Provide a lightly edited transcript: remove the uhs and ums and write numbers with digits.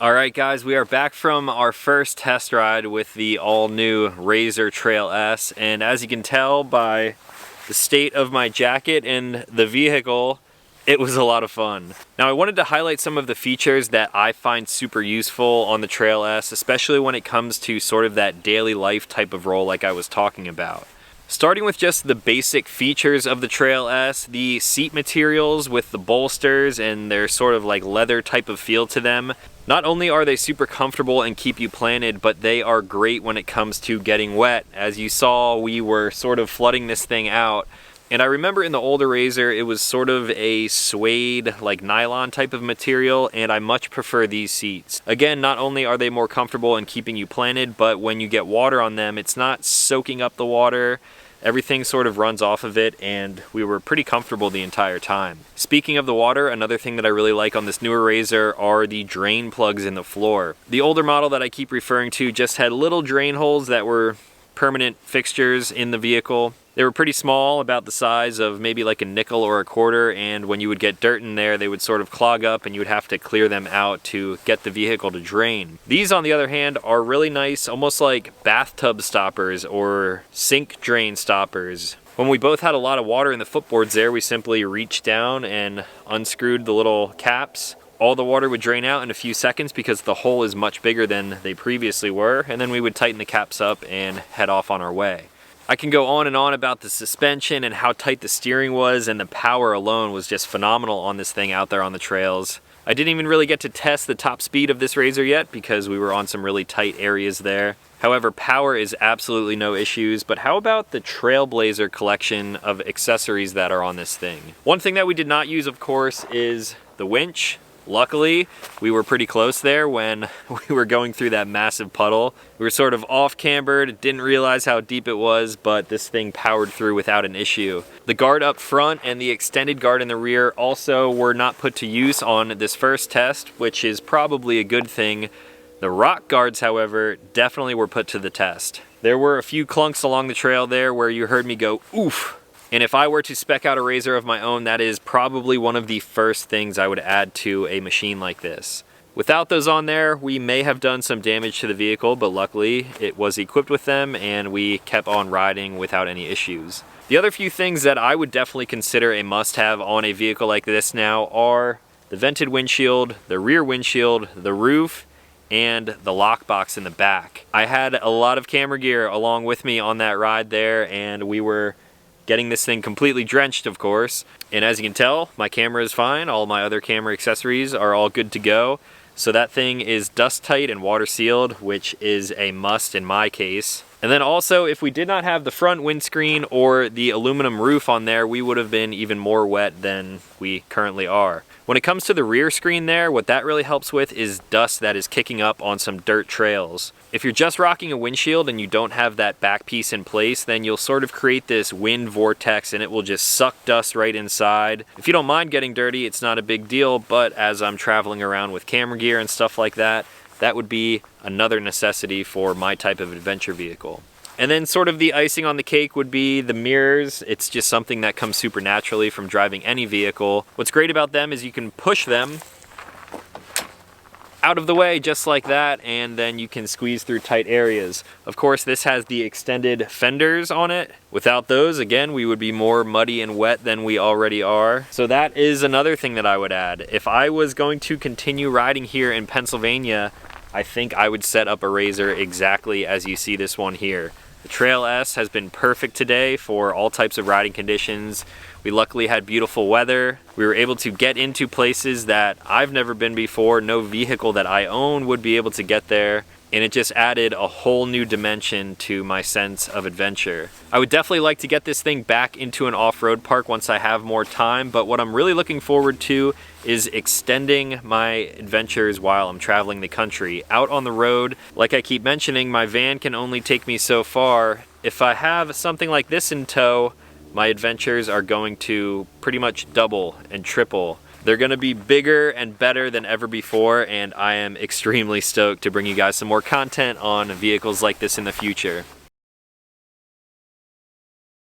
Alright guys, we are back from our first test ride with the all-new RZR Trail S, and as you can tell by the state of my jacket and the vehicle, it was a lot of fun. Now I wanted to highlight some of the features that I find super useful on the Trail S, especially when it comes to sort of that daily life type of role like I was talking about. Starting with just the basic features of the Trail S, the seat materials with the bolsters and their sort of like leather type of feel to them. Not only are they super comfortable and keep you planted, but they are great when it comes to getting wet. As you saw, we were sort of flooding this thing out. And I remember in the older RZR, it was sort of a suede, like nylon type of material, and I much prefer these seats. Again, not only are they more comfortable and keeping you planted, but when you get water on them, it's not soaking up the water. Everything sort of runs off of it, and we were pretty comfortable the entire time. Speaking of the water, another thing that I really like on this newer RZR are the drain plugs in the floor. The older model that I keep referring to just had little drain holes that were permanent fixtures in the vehicle. They were pretty small, about the size of maybe like a nickel or a quarter, and when you would get dirt in there, they would sort of clog up and you would have to clear them out to get the vehicle to drain. These, on the other hand, are really nice, almost like bathtub stoppers or sink drain stoppers. When we both had a lot of water in the footboards there, we simply reached down and unscrewed the little caps. All the water would drain out in a few seconds because the hole is much bigger than they previously were, and then we would tighten the caps up and head off on our way. I can go on and on about the suspension and how tight the steering was, and the power alone was just phenomenal on this thing out there on the trails. I didn't even really get to test the top speed of this RZR yet because we were on some really tight areas there. However, power is absolutely no issues, but how about the Trailblazer collection of accessories that are on this thing? One thing that we did not use, of course, is the winch. Luckily, we were pretty close there when we were going through that massive puddle. We were sort of off-cambered, didn't realize how deep it was, but this thing powered through without an issue. The guard up front and the extended guard in the rear also were not put to use on this first test, which is probably a good thing. The rock guards, however, definitely were put to the test. There were a few clunks along the trail there where you heard me go, oof. And if I were to spec out a RZR of my own, that is probably one of the first things I would add to a machine like this. Without those on there, we may have done some damage to the vehicle, but luckily it was equipped with them and we kept on riding without any issues. The other few things that I would definitely consider a must-have on a vehicle like this now are the vented windshield, the rear windshield, the roof, and the lockbox in the back. I had a lot of camera gear along with me on that ride there, and we were getting this thing completely drenched, of course. And as you can tell, my camera is fine. All my other camera accessories are all good to go. So that thing is dust tight and water sealed, which is a must in my case. And then also, if we did not have the front windscreen or the aluminum roof on there, we would have been even more wet than we currently are. When it comes to the rear screen there, what that really helps with is dust that is kicking up on some dirt trails. If you're just rocking a windshield and you don't have that back piece in place, then you'll sort of create this wind vortex and it will just suck dust right inside. If you don't mind getting dirty, it's not a big deal, but as I'm traveling around with camera gear and stuff like that, that would be another necessity for my type of adventure vehicle. And then sort of the icing on the cake would be the mirrors. It's just something that comes super naturally from driving any vehicle. What's great about them is you can push them out of the way just like that, and then you can squeeze through tight areas. Of course, this has the extended fenders on it. Without those, again, we would be more muddy and wet than we already are. So that is another thing that I would add. If I was going to continue riding here in Pennsylvania, I think I would set up a RZR exactly as you see this one here. The Trail S has been perfect today for all types of riding conditions. We luckily had beautiful weather. We were able to get into places that I've never been before. No vehicle that I own would be able to get there. And it just added a whole new dimension to my sense of adventure. I would definitely like to get this thing back into an off-road park once I have more time, but what I'm really looking forward to is extending my adventures while I'm traveling the country. Out on the road, like I keep mentioning, my van can only take me so far. If I have something like this in tow, my adventures are going to pretty much double and triple. They're gonna be bigger and better than ever before, and I am extremely stoked to bring you guys some more content on vehicles like this in the future.